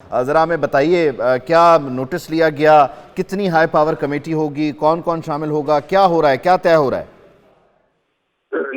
ذرا ہمیں بتائیے کیا نوٹس لیا گیا، کتنی ہائی پاور کمیٹی ہوگی، کون کون شامل ہوگا، کیا ہو رہا ہے، کیا طے ہو رہا ہے؟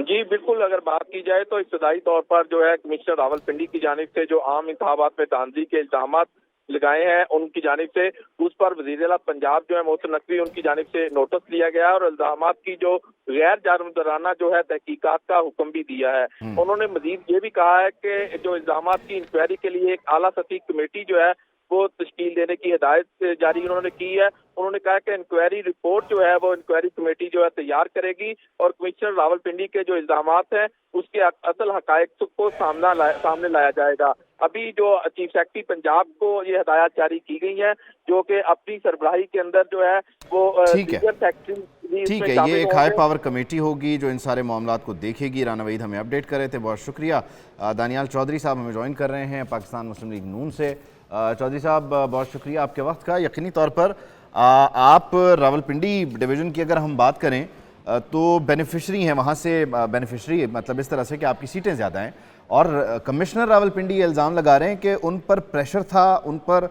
جی بالکل، اگر بات کی جائے تو ابتدائی طور پر جو ہے کمشنر راولپنڈی کی جانب سے جو عام انتخابات میں دھاندلی کے الزامات لگائے ہیں ان کی جانب سے اس پر وزیر اعلیٰ پنجاب جو ہے محسن نقوی ان کی جانب سے نوٹس لیا گیا اور الزامات کی جو غیر جانبدارانہ جو ہے تحقیقات کا حکم بھی دیا ہے۔ انہوں نے مزید یہ بھی کہا ہے کہ جو الزامات کی انکوائری کے لیے ایک اعلیٰ سطحی کمیٹی جو ہے وہ تشکیل دینے کی ہدایت جاری انہوں نے کی ہے۔ انہوں نے کہا کہ انکوائری رپورٹ جو ہے وہ انکوائری کمیٹی جو ہے تیار کرے گی اور کمشنر راولپنڈی کے جو الزامات ہیں اس کے اصل حقائق کو سامنے لایا جائے گا۔ ابھی جو چیف سیکرٹری پنجاب کو یہ ہدایات جاری کی گئی ہیں جو کہ اپنی سربراہی کے اندر جو ہے وہ دیگر سیکرٹری ٹھیک ہے، یہ ایک ہائی پاور کمیٹی ہوگی جو ان سارے معاملات کو دیکھے گی۔ رانا وحید ہمیں اپڈیٹ کر رہے تھے، بہت شکریہ۔ دانیال چودھری صاحب ہمیں جوائن کر رہے ہیں پاکستان مسلم لیگ نون سے۔ چودھری صاحب بہت شکریہ آپ کے وقت کا۔ یقینی طور پر آپ راولپنڈی ڈویژن کی اگر ہم بات کریں تو بینیفیشری ہیں وہاں سے، بینیفیشری مطلب اس طرح سے کہ آپ کی سیٹیں زیادہ ہیں، اور کمشنر راولپنڈی یہ الزام لگا رہے ہیں کہ ان پر پریشر تھا، ان پر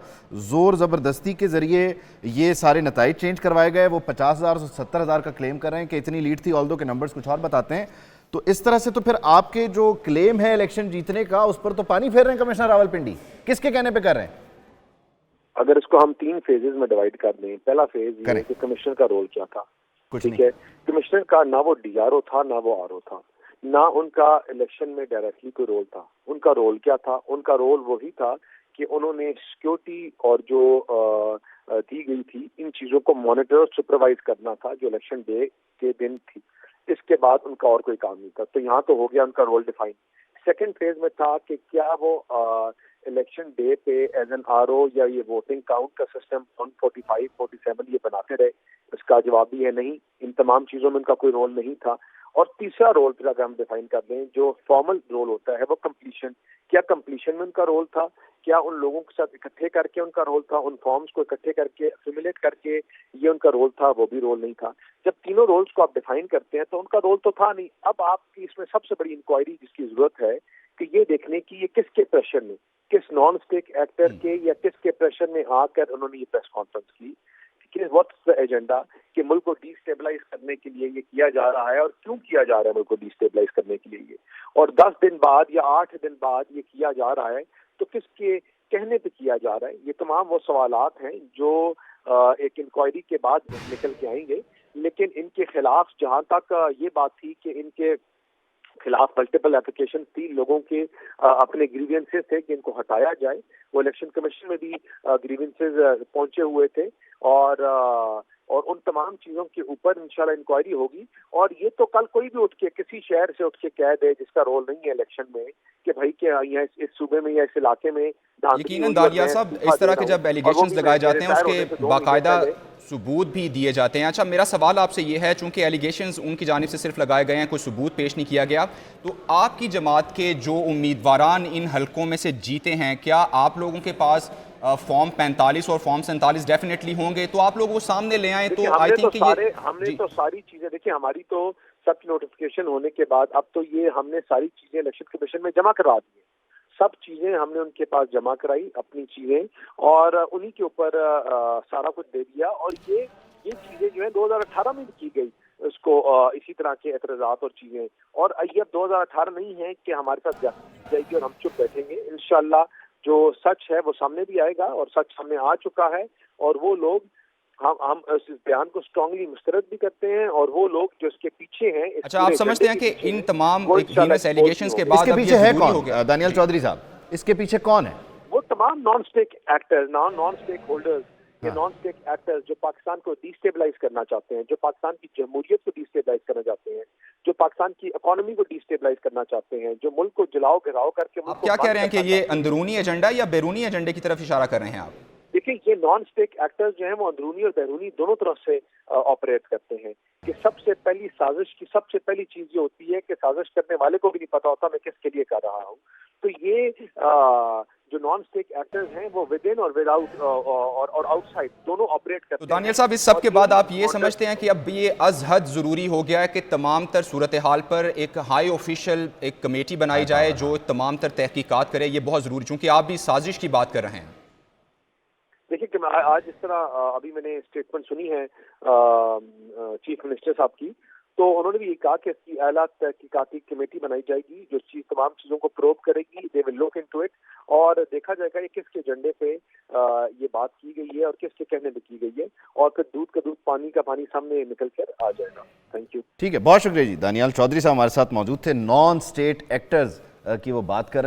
زور زبردستی کے ذریعے یہ سارے نتائج چینج کروائے گئے۔ وہ 50,000 سے 70,000 کا کلیم کر رہے ہیں کہ اتنی لیڈ تھی، آلدو کے نمبرز کچھ اور بتاتے ہیں۔ تو اس طرح سے تو پھر آپ کے جو کلیم ہے الیکشن جیتنے کا اس پر تو پانی پھیر رہے ہیں کمشنر راولپنڈی، کس کے کہنے پہ کر رہے ہیں؟ اگر اس کو ہم 3 فیزز میں ڈیوائیڈ کر دیں، پہلا فیز یہ ہے کہ کمشنر کا رول کیا تھا۔ ٹھیک ہے، کمشنر کا نہ وہ ڈی آر او تھا نہ وہ آر او تھا، نہ ان کا الیکشن میں ڈائریکٹلی کوئی رول تھا۔ ان کا رول کیا تھا؟ ان کا رول وہی تھا کہ انہوں نے سیکیورٹی اور جو دی گئی تھی ان چیزوں کو مانیٹر اور سپروائز کرنا تھا جو الیکشن ڈے کے دن تھی۔ اس کے بعد ان کا اور کوئی کام نہیں تھا۔ تو یہاں تو ہو گیا ان کا رول ڈیفائن۔ سیکنڈ فیز میں تھا کہ کیا وہ الیکشن ڈے پہ ایز این آر او یا یہ ووٹنگ کاؤنٹ کا سسٹم 145 47 یہ بناتے رہے؟ اس کا جواب بھی ہے نہیں، ان تمام چیزوں میں ان کا کوئی رول نہیں تھا۔ اور تیسرا رول پھر اگر ہم ڈیفائن کر دیں جو فارمل رول ہوتا ہے وہ کمپلیشن، کیا کمپلیشن میں ان کا رول تھا؟ کیا ان لوگوں کے ساتھ اکٹھے کر کے ان کا رول تھا؟ ان فارمز کو اکٹھے کر کے اسیمولیٹ کر کے یہ ان کا رول تھا؟ وہ بھی رول نہیں تھا۔ جب تینوں رولز کو آپ ڈیفائن کرتے ہیں تو ان کا رول تو تھا نہیں۔ اب آپ کی اس میں سب سے بڑی انکوائری جس کی ضرورت ہے کہ یہ دیکھنے کی یہ کس کے پریشر میں، کس نان اسٹیک ایکٹر کے یا کس کے پریشر میں آ کر انہوں نے یہ پریس کانفرنس کی کہ واٹس دا ایجنڈا، کہ ملک کو ڈی اسٹیبلائز کرنے کے لیے یہ کیا جا رہا ہے اور کیوں کیا جا رہا ہے ملک کو ڈی اسٹیبلائز کرنے کے لیے یہ، اور 10 دن بعد یا 8 دن بعد یہ کیا جا رہا ہے تو کس کے کہنے پہ کیا جا رہا ہے؟ یہ تمام وہ سوالات ہیں جو ایک انکوائری کے بعد نکل کے آئیں گے۔ لیکن ان کے خلاف جہاں تک یہ بات تھی کہ ان کے خلاف ملٹیپل اپلیکیشن تھی، لوگوں کے اپنے گریوینسز تھے کہ ان کو ہٹایا جائے، وہ الیکشن کمیشن میں بھی گریوینسز پہنچے ہوئے تھے، اور ان تمام چیزوں کے اوپر انشاءاللہ انکوائری ہوگی۔ اور یہ تو کل کوئی بھی اٹھ کے کسی شہر سے اٹھ کے کہہ دے جس کا رول نہیں ہے الیکشن میں کہ بھائی کہ یہاں اس صوبے میں یا اس علاقے میں یقیناً دانیال صاحب اس طرح کے جب ایلیگیشنز لگائے جاتے ہیں اس کے باقاعدہ ثبوت بھی دیے جاتے ہیں۔ اچھا، میرا سوال آپ سے یہ ہے، چونکہ ایلیگیشنز ان کی جانب سے صرف لگائے گئے ہیں، کوئی ثبوت پیش نہیں کیا گیا، تو آپ کی جماعت کے جو امیدواران ان حلقوں میں سے جیتے ہیں، کیا آپ لوگوں کے پاس فارم 45 اور فارم 47 ڈیفینیٹلی ہوں گے؟ تو آپ لوگ وہ سامنے لے آئیں تو آئی تھنک کہ ہم نے تو ساری چیزیں دیکھیں، ہماری تو سب نوٹیفیکیشن ہونے کے بعد اب تو یہ ہم نے ساری چیزیں الیکشن کمیشن میں جمع کروا دی ہیں، سب چیزیں ہم نے ان کے پاس جمع کرائی اپنی چیزیں، اور انہی کے اوپر سارا کچھ دے دیا۔ اور یہ چیزیں جو ہیں 2018 میں بھی کی گئی اس کو اسی طرح کے اعتراضات اور چیزیں، اور یہ اب 2018 نہیں ہے کہ ہمارے ساتھ جائے گی اور ہم چپ بیٹھیں گے۔ انشاءاللہ جو سچ ہے وہ سامنے بھی آئے گا، اور سچ سامنے آ چکا ہے، اور وہ لوگ ہم اس بیان کو اسٹرانگلی مسترد بھی کرتے ہیں، اور وہ لوگ جو اس کے پیچھے ہیں۔ اچھا، آپ سمجھتے ہیں کہ ان تمام ایلیگیشنز کے بعد اس کے پیچھے ہے کون؟ دانیال چودھری صاحب، اس کے پیچھے کون ہے؟ وہ تمام naan stack actors, naan stake holders, یہ نان اسٹیک ایکٹرز جو پاکستان کو ڈی اسٹیبلائز کرنا چاہتے ہیں، جو پاکستان کی جمہوریت کو ڈی اسٹیبلائز کرنا چاہتے ہیں، جو پاکستان کی اکانومی کو ڈی اسٹیبلائز کرنا چاہتے ہیں، جو ملک کو جلاؤ گھراؤ کر کے آپ کیا کہہ رہے ہیں کہ یہ اندرونی ایجنڈا یا بیرونی ایجنڈے کی طرف اشارہ کر رہے ہیں آپ؟ دیکھیں، یہ نان اسٹیک ایکٹرز جو ہیں وہ اندرونی اور بیرونی دونوں طرف سے آپریٹ کرتے ہیں۔ کہ سب سے پہلی سازش کی سب سے پہلی چیز یہ ہوتی ہے کہ سازش کرنے والے کو بھی نہیں پتا ہوتا میں کس کے لیے کر رہا ہوں۔ تو یہ جو نان اسٹیک ایکٹرز ہیں وہ ود ان اور ود آؤٹ اور آؤٹ سائڈ دونوں آپریٹ کرتے ہیں۔ تو دانیال صاحب، اس سب کے بعد آپ یہ سمجھتے ہیں کہ اب یہ از حد ضروری ہو گیا ہے کہ تمام تر صورتحال پر ایک ہائی آفیشل ایک کمیٹی بنائی جائے جو تمام تر تحقیقات کرے؟ یہ بہت ضروری، چونکہ آپ بھی سازش کی بات کر رہے ہیں۔ دیکھیں آج اس طرح ابھی میں نے اسٹیٹمنٹ سنی ہے چیف منسٹر صاحب کی، تو انہوں نے بھی یہ کہا کہ اس کی اعلیٰ تحقیقاتی کمیٹی بنائی جائے گی جو تمام چیزوں کو پروب کرے گی. دے ول لک انٹو اٹ، اور دیکھا جائے گا یہ کس کے ایجنڈے پہ یہ بات کی گئی ہے اور کس کے کہنے پہ کی گئی ہے، اور پھر دودھ کا دودھ پانی کا پانی سامنے نکل کر آ جائے گا. Thank you. ٹھیک ہے، بہت شکریہ جی. دانیال چودھری صاحب ہمارے ساتھ موجود تھے. نان اسٹیٹ ایکٹرز کی وہ بات کر